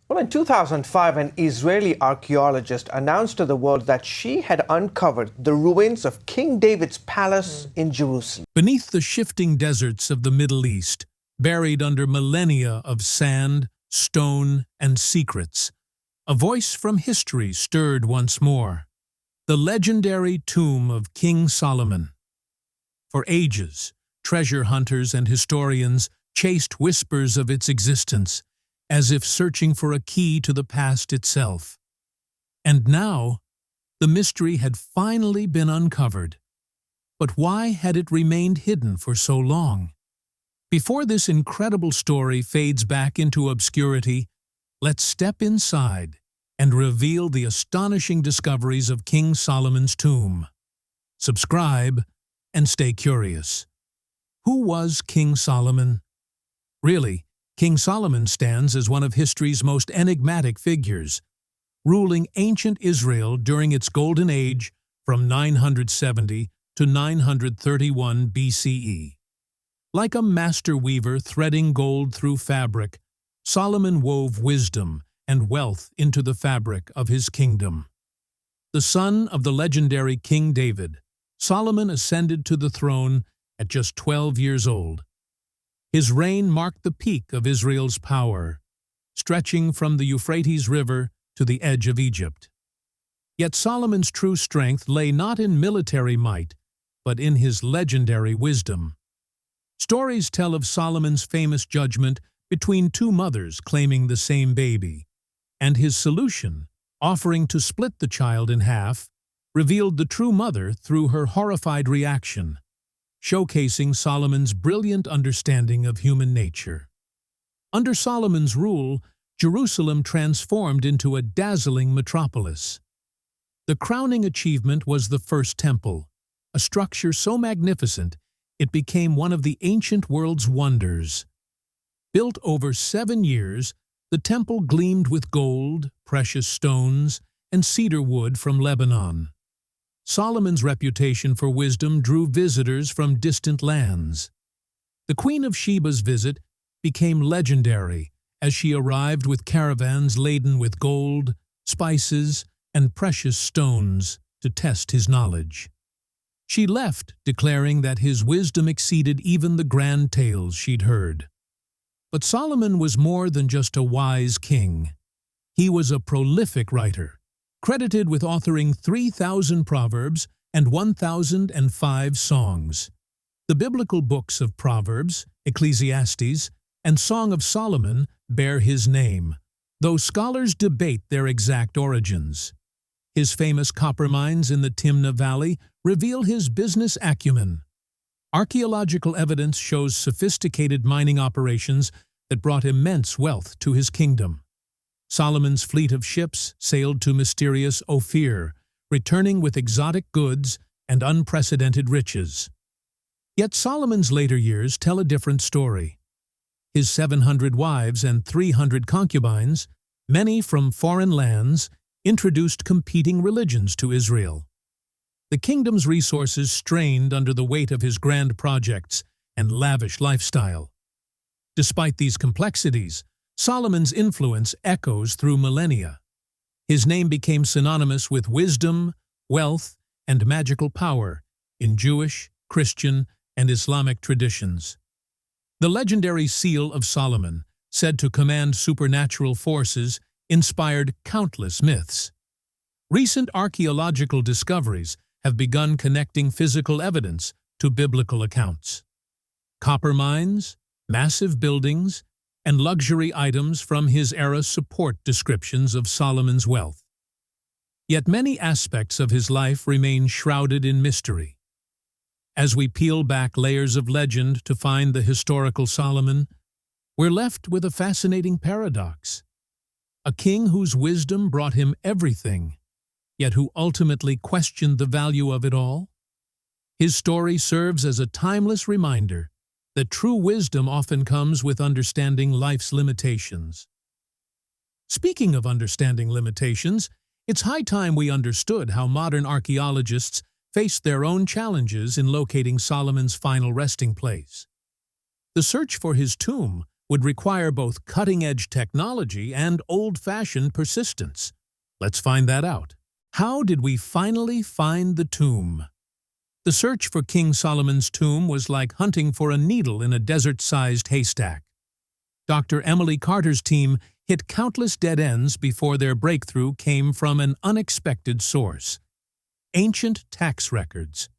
Well, in 2005, an Israeli archaeologist announced to the world that she had uncovered the ruins of King David's palace in Jerusalem. Beneath the shifting deserts of the Middle East, buried under millennia of sand, stone, and secrets, a voice from history stirred once more. The legendary tomb of King Solomon. For ages, treasure hunters and historians chased whispers of its existence, as if searching for a key to the past itself. And now, the mystery had finally been uncovered. But why had it remained hidden for so long? Before this incredible story fades back into obscurity, let's step inside and reveal the astonishing discoveries of King Solomon's tomb. Subscribe and stay curious. Who was King Solomon? Really, King Solomon stands as one of history's most enigmatic figures, ruling ancient Israel during its golden age from 970 to 931 BCE. Like a master weaver threading gold through fabric, Solomon wove wisdom and wealth into the fabric of his kingdom. The son of the legendary King David, Solomon ascended to the throne at just 12 years old. His reign marked the peak of Israel's power, stretching from the Euphrates River to the edge of Egypt. Yet Solomon's true strength lay not in military might, but in his legendary wisdom. Stories tell of Solomon's famous judgment between two mothers claiming the same baby, and his solution, offering to split the child in half, revealed the true mother through her horrified reaction, showcasing Solomon's brilliant understanding of human nature. Under Solomon's rule, Jerusalem transformed into a dazzling metropolis. The crowning achievement was the First Temple, a structure so magnificent it became one of the ancient world's wonders. Built over 7 years, the temple gleamed with gold, precious stones, and cedar wood from Lebanon. Solomon's reputation for wisdom drew visitors from distant lands. The Queen of Sheba's visit became legendary as she arrived with caravans laden with gold, spices, and precious stones to test his knowledge. She left declaring that his wisdom exceeded even the grand tales she'd heard. But Solomon was more than just a wise king. He was a prolific writer, credited with authoring 3,000 proverbs and 1,005 songs. The biblical books of Proverbs, Ecclesiastes, and Song of Solomon bear his name, though scholars debate their exact origins. His famous copper mines in the Timnah Valley reveal his business acumen. Archaeological evidence shows sophisticated mining operations that brought immense wealth to his kingdom. Solomon's fleet of ships sailed to mysterious Ophir, returning with exotic goods and unprecedented riches. Yet Solomon's later years tell a different story. His 700 wives and 300 concubines, many from foreign lands, introduced competing religions to Israel. The kingdom's resources strained under the weight of his grand projects and lavish lifestyle. Despite these complexities, Solomon's influence echoes through millennia. His name became synonymous with wisdom, wealth, and magical power in Jewish, Christian, and Islamic traditions. The legendary Seal of Solomon, said to command supernatural forces, inspired countless myths. Recent archaeological discoveries have begun connecting physical evidence to biblical accounts. Copper mines, massive buildings, and luxury items from his era support descriptions of Solomon's wealth. Yet many aspects of his life remain shrouded in mystery. As we peel back layers of legend to find the historical Solomon, we're left with a fascinating paradox. A king whose wisdom brought him everything, yet who ultimately questioned the value of it all? His story serves as a timeless reminder that true wisdom often comes with understanding life's limitations. Speaking of understanding limitations, it's high time we understood how modern archaeologists faced their own challenges in locating Solomon's final resting place. The search for his tomb would require both cutting-edge technology and old-fashioned persistence. Let's find that out. How did we finally find the tomb? The search for King Solomon's tomb was like hunting for a needle in a desert-sized haystack. Dr. Emily Carter's team hit countless dead ends before their breakthrough came from an unexpected source: ancient tax records.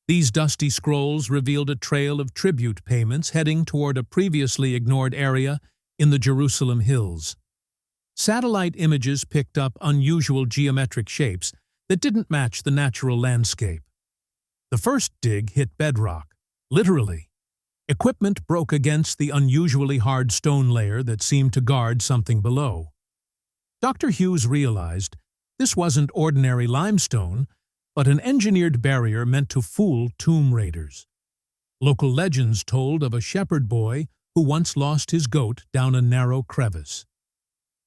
These dusty scrolls revealed a trail of tribute payments heading toward a previously ignored area in the Jerusalem hills. Satellite images picked up unusual geometric shapes that didn't match the natural landscape. The first dig hit bedrock, literally. Equipment broke against the unusually hard stone layer that seemed to guard something below. Dr. Hughes realized this wasn't ordinary limestone, but an engineered barrier meant to fool tomb raiders. Local legends told of a shepherd boy who once lost his goat down a narrow crevice.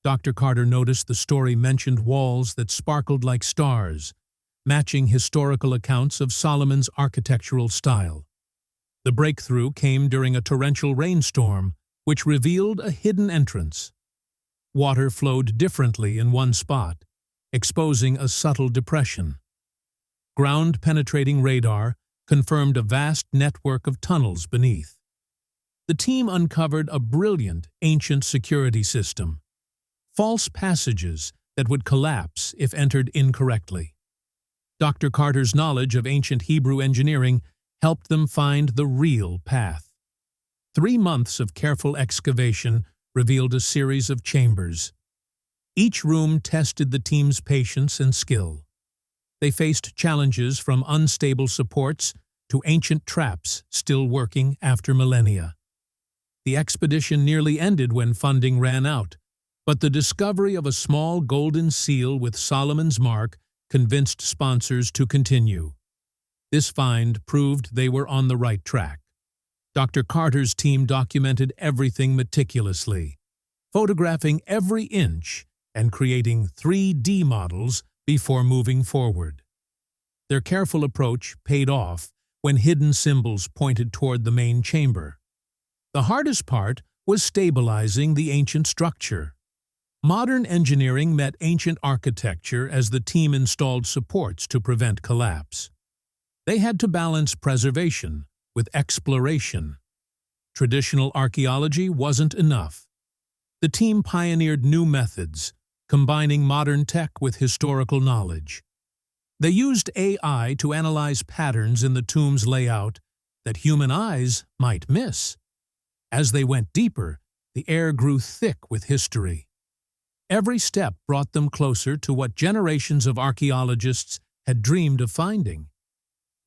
Dr. Carter noticed the story mentioned walls that sparkled like stars, matching historical accounts of Solomon's architectural style. The breakthrough came during a torrential rainstorm, which revealed a hidden entrance. Water flowed differently in one spot, exposing a subtle depression. Ground-penetrating radar confirmed a vast network of tunnels beneath. The team uncovered a brilliant ancient security system: false passages that would collapse if entered incorrectly. Dr. Carter's knowledge of ancient Hebrew engineering helped them find the real path. 3 months of careful excavation revealed a series of chambers. Each room tested the team's patience and skill. They faced challenges from unstable supports to ancient traps still working after millennia. The expedition nearly ended when funding ran out, but the discovery of a small golden seal with Solomon's mark convinced sponsors to continue. This find proved they were on the right track. Dr. Carter's team documented everything meticulously, photographing every inch and creating 3D models before moving forward. Their careful approach paid off when hidden symbols pointed toward the main chamber. The hardest part was stabilizing the ancient structure. Modern engineering met ancient architecture as the team installed supports to prevent collapse. They had to balance preservation with exploration. Traditional archaeology wasn't enough. The team pioneered new methods, combining modern tech with historical knowledge. They used AI to analyze patterns in the tomb's layout that human eyes might miss. As they went deeper, the air grew thick with history. Every step brought them closer to what generations of archaeologists had dreamed of finding.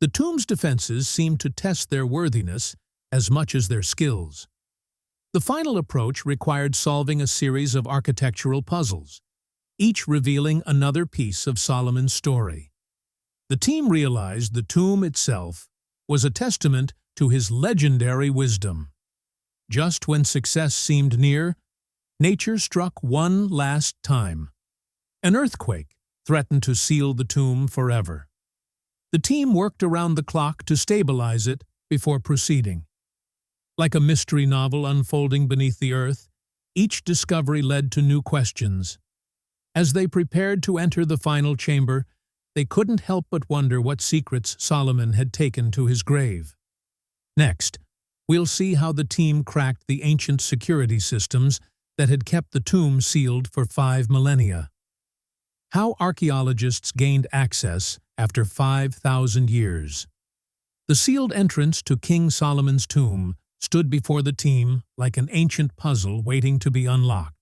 The tomb's defenses seemed to test their worthiness as much as their skills. The final approach required solving a series of architectural puzzles, each revealing another piece of Solomon's story. The team realized the tomb itself was a testament to his legendary wisdom. Just when success seemed near, nature struck one last time. An earthquake threatened to seal the tomb forever. The team worked around the clock to stabilize it before proceeding. Like a mystery novel unfolding beneath the earth, each discovery led to new questions. As they prepared to enter the final chamber, they couldn't help but wonder what secrets Solomon had taken to his grave. Next, we'll see how the team cracked the ancient security systems that had kept the tomb sealed for 5 millennia. How archaeologists gained access after 5,000 years. The sealed entrance to King Solomon's tomb stood before the team like an ancient puzzle waiting to be unlocked.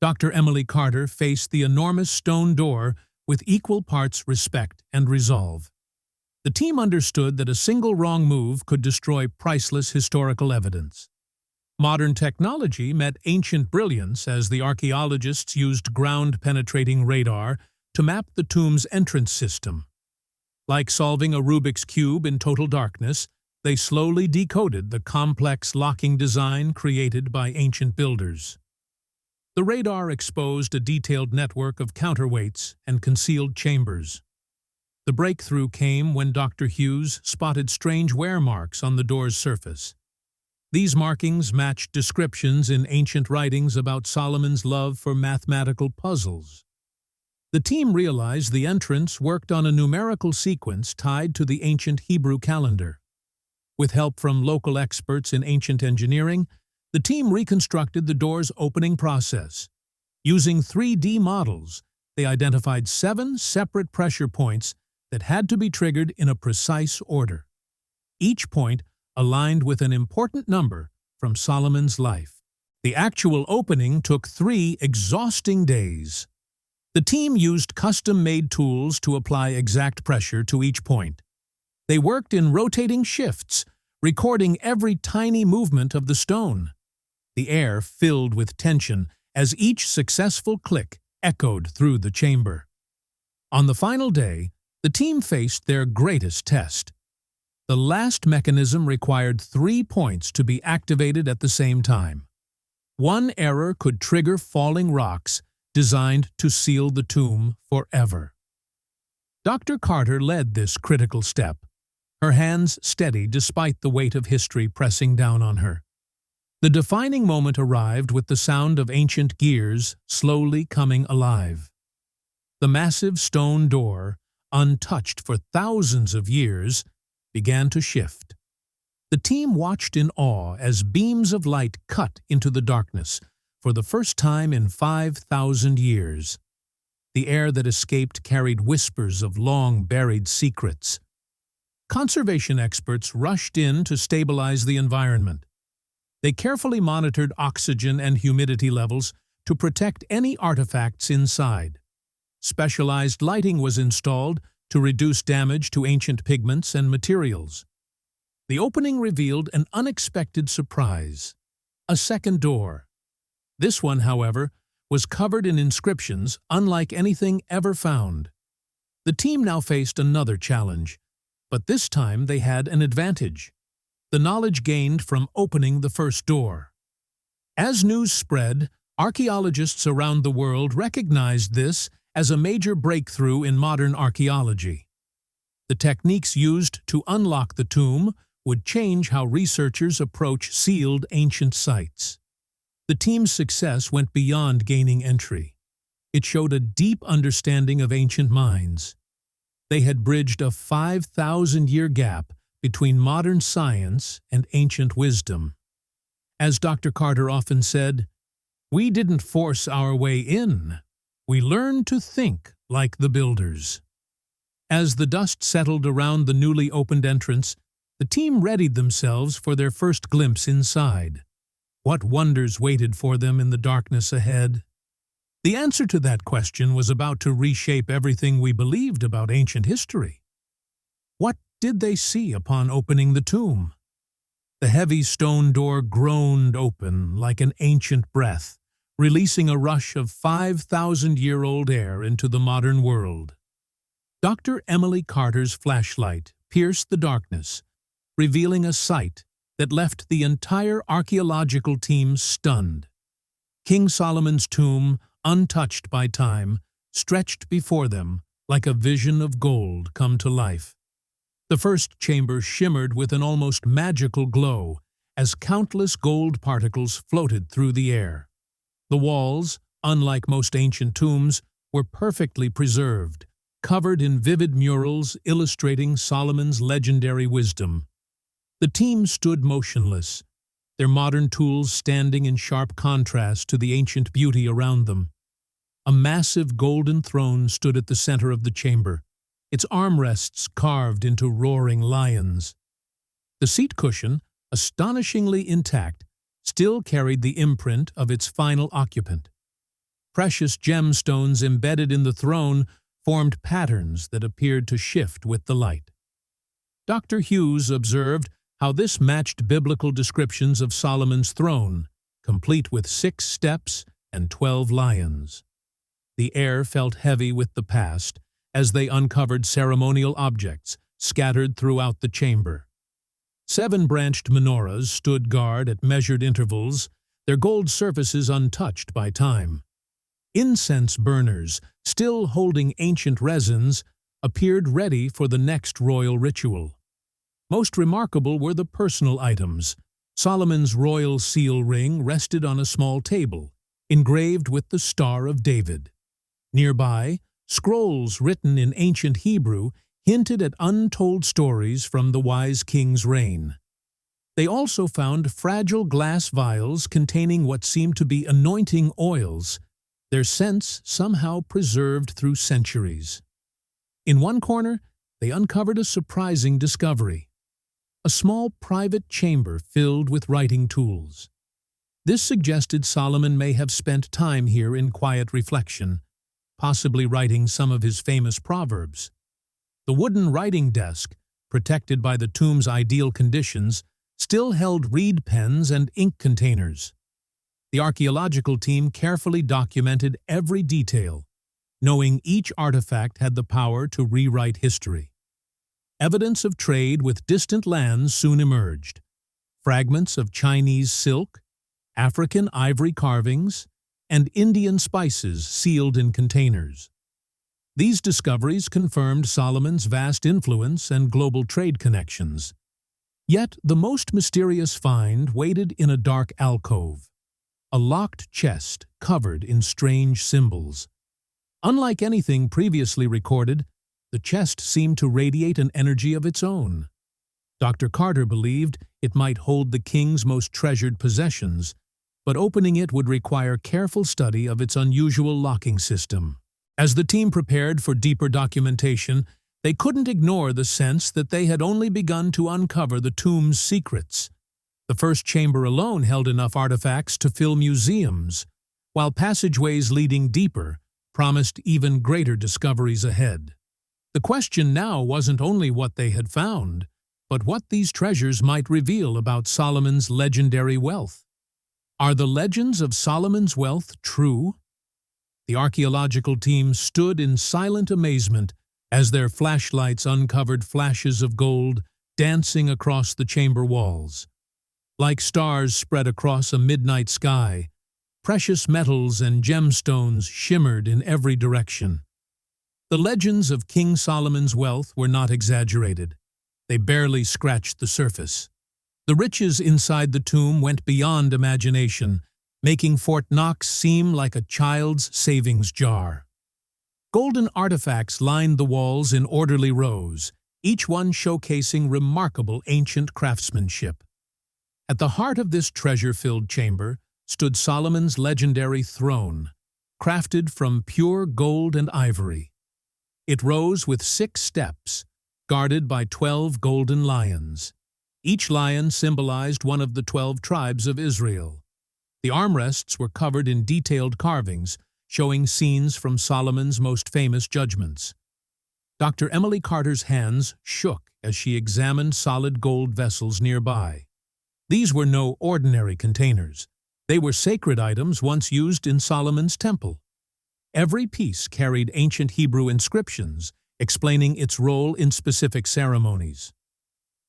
Dr. Emily Carter faced the enormous stone door with equal parts respect and resolve. The team understood that a single wrong move could destroy priceless historical evidence. Modern technology met ancient brilliance as the archaeologists used ground-penetrating radar to map the tomb's entrance system. Like solving a Rubik's Cube in total darkness, they slowly decoded the complex locking design created by ancient builders. The radar exposed a detailed network of counterweights and concealed chambers. The breakthrough came when Dr. Hughes spotted strange wear marks on the door's surface. These markings matched descriptions in ancient writings about Solomon's love for mathematical puzzles. The team realized the entrance worked on a numerical sequence tied to the ancient Hebrew calendar. With help from local experts in ancient engineering, the team reconstructed the door's opening process. Using 3D models, they identified 7 separate pressure points that had to be triggered in a precise order. Each point aligned with an important number from Solomon's life. The actual opening took 3 exhausting days. The team used custom-made tools to apply exact pressure to each point. They worked in rotating shifts, recording every tiny movement of the stone. The air filled with tension as each successful click echoed through the chamber. On the final day, the team faced their greatest test. The last mechanism required 3 points to be activated at the same time. One error could trigger falling rocks designed to seal the tomb forever. Dr. Carter led this critical step, her hands steady despite the weight of history pressing down on her. The defining moment arrived with the sound of ancient gears slowly coming alive. The massive stone door, untouched for thousands of years, began to shift. The team watched in awe as beams of light cut into the darkness for the first time in 5,000 years. The air that escaped carried whispers of long-buried secrets. Conservation experts rushed in to stabilize the environment. They carefully monitored oxygen and humidity levels to protect any artifacts inside. Specialized lighting was installed to reduce damage to ancient pigments and materials. The opening revealed an unexpected surprise: a second door. This one, however, was covered in inscriptions unlike anything ever found. The team now faced another challenge, but this time they had an advantage: the knowledge gained from opening the first door. As news spread, archaeologists around the world recognized this as a major breakthrough in modern archaeology. The techniques used to unlock the tomb would change how researchers approach sealed ancient sites. The team's success went beyond gaining entry. It showed a deep understanding of ancient minds. They had bridged a 5,000-year gap between modern science and ancient wisdom. As Dr. Carter often said, "We didn't force our way in. We learned to think like the builders." As the dust settled around the newly opened entrance, the team readied themselves for their first glimpse inside. What wonders waited for them in the darkness ahead? The answer to that question was about to reshape everything we believed about ancient history. What did they see upon opening the tomb? The heavy stone door groaned open like an ancient breath, releasing a rush of 5,000-year-old air into the modern world. Dr. Emily Carter's flashlight pierced the darkness, revealing a sight that left the entire archaeological team stunned. King Solomon's tomb, untouched by time, stretched before them like a vision of gold come to life. The first chamber shimmered with an almost magical glow as countless gold particles floated through the air. The walls, unlike most ancient tombs, were perfectly preserved, covered in vivid murals illustrating Solomon's legendary wisdom. The team stood motionless, their modern tools standing in sharp contrast to the ancient beauty around them. A massive golden throne stood at the center of the chamber, its armrests carved into roaring lions. The seat cushion, astonishingly intact, still carried the imprint of its final occupant. Precious gemstones embedded in the throne formed patterns that appeared to shift with the light. Dr. Hughes observed how this matched biblical descriptions of Solomon's throne, complete with 6 steps and 12 lions. The air felt heavy with the past as they uncovered ceremonial objects scattered throughout the chamber. 7 branched menorahs stood guard at measured intervals, their gold surfaces untouched by time. Incense burners, still holding ancient resins, appeared ready for the next royal ritual. Most remarkable were the personal items, Solomon's royal seal ring rested on a small table, engraved with the Star of David. Nearby, scrolls written in ancient Hebrew hinted at untold stories from the wise king's reign. They also found fragile glass vials containing what seemed to be anointing oils, their scents somehow preserved through centuries. In one corner, they uncovered a surprising discovery: a small private chamber filled with writing tools. This suggested Solomon may have spent time here in quiet reflection, possibly writing some of his famous proverbs. The wooden writing desk, protected by the tomb's ideal conditions, still held reed pens and ink containers. The archaeological team carefully documented every detail, knowing each artifact had the power to rewrite history. Evidence of trade with distant lands soon emerged. Fragments of Chinese silk, African ivory carvings, and Indian spices sealed in containers. These discoveries confirmed Solomon's vast influence and global trade connections. Yet the most mysterious find waited in a dark alcove, a locked chest covered in strange symbols. Unlike anything previously recorded, the chest seemed to radiate an energy of its own. Dr. Carter believed it might hold the king's most treasured possessions, but opening it would require careful study of its unusual locking system. As the team prepared for deeper documentation, they couldn't ignore the sense that they had only begun to uncover the tomb's secrets. The first chamber alone held enough artifacts to fill museums, while passageways leading deeper promised even greater discoveries ahead. The question now wasn't only what they had found, but what these treasures might reveal about Solomon's legendary wealth. Are the legends of Solomon's wealth true? The archaeological team stood in silent amazement as their flashlights uncovered flashes of gold dancing across the chamber walls. Like stars spread across a midnight sky, precious metals and gemstones shimmered in every direction. The legends of King Solomon's wealth were not exaggerated. They barely scratched the surface. The riches inside the tomb went beyond imagination, making Fort Knox seem like a child's savings jar. Golden artifacts lined the walls in orderly rows, each one showcasing remarkable ancient craftsmanship. At the heart of this treasure-filled chamber stood Solomon's legendary throne, crafted from pure gold and ivory. It rose with 6 steps, guarded by 12 golden lions. Each lion symbolized one of the 12 tribes of Israel. The armrests were covered in detailed carvings, showing scenes from Solomon's most famous judgments. Dr. Emily Carter's hands shook as she examined solid gold vessels nearby. These were no ordinary containers. They were sacred items once used in Solomon's temple. Every piece carried ancient Hebrew inscriptions, explaining its role in specific ceremonies.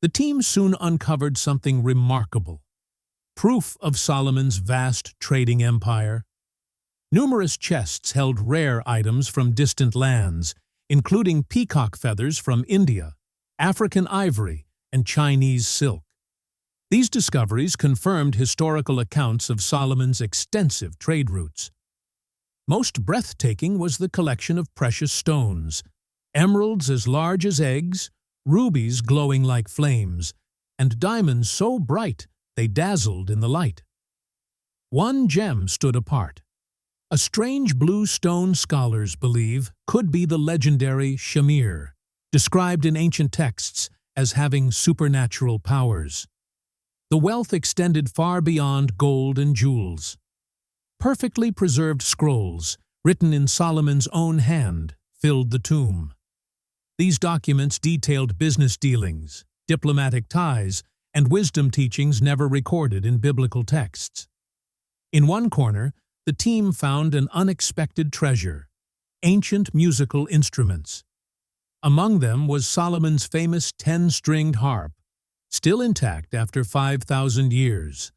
The team soon uncovered something remarkable: proof of Solomon's vast trading empire. Numerous chests held rare items from distant lands, including peacock feathers from India, African ivory, and Chinese silk. These discoveries confirmed historical accounts of Solomon's extensive trade routes. Most breathtaking was the collection of precious stones, emeralds as large as eggs, rubies glowing like flames, and diamonds so bright they dazzled in the light. One gem stood apart. A strange blue stone scholars believe could be the legendary shamir, described in ancient texts as having supernatural powers. The wealth extended far beyond gold and jewels. Perfectly preserved scrolls, written in Solomon's own hand, filled the tomb. These documents detailed business dealings, diplomatic ties, and wisdom teachings never recorded in biblical texts. In one corner, the team found an unexpected treasure: ancient musical instruments. Among them was Solomon's famous 10-stringed harp, still intact after 5,000 years.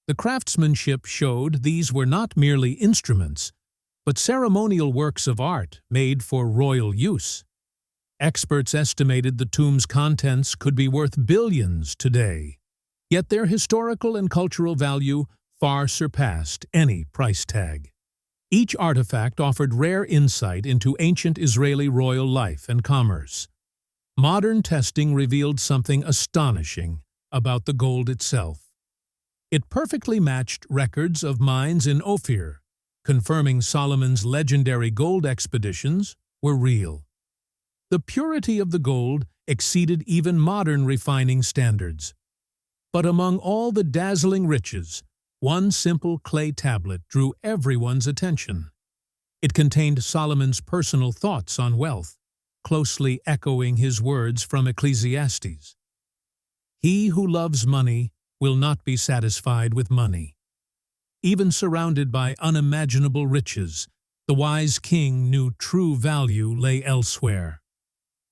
The craftsmanship showed these were not merely instruments, but ceremonial works of art made for royal use. Experts estimated the tomb's contents could be worth billions today. Yet their historical and cultural value far surpassed any price tag. Each artifact offered rare insight into ancient Israeli royal life and commerce. Modern testing revealed something astonishing about the gold itself. It perfectly matched records of mines in Ophir, confirming Solomon's legendary gold expeditions were real. The purity of the gold exceeded even modern refining standards. But among all the dazzling riches, one simple clay tablet drew everyone's attention. It contained Solomon's personal thoughts on wealth, closely echoing his words from Ecclesiastes. "He who loves money will not be satisfied with money." Even surrounded by unimaginable riches, the wise king knew true value lay elsewhere.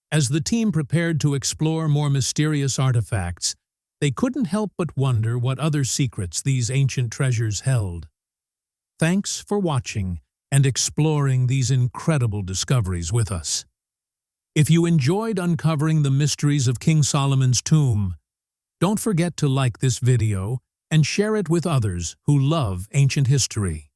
As the team prepared to explore more mysterious artifacts, they couldn't help but wonder what other secrets these ancient treasures held. Thanks for watching and exploring these incredible discoveries with us. If you enjoyed uncovering the mysteries of King Solomon's tomb, don't forget to like this video and share it with others who love ancient history.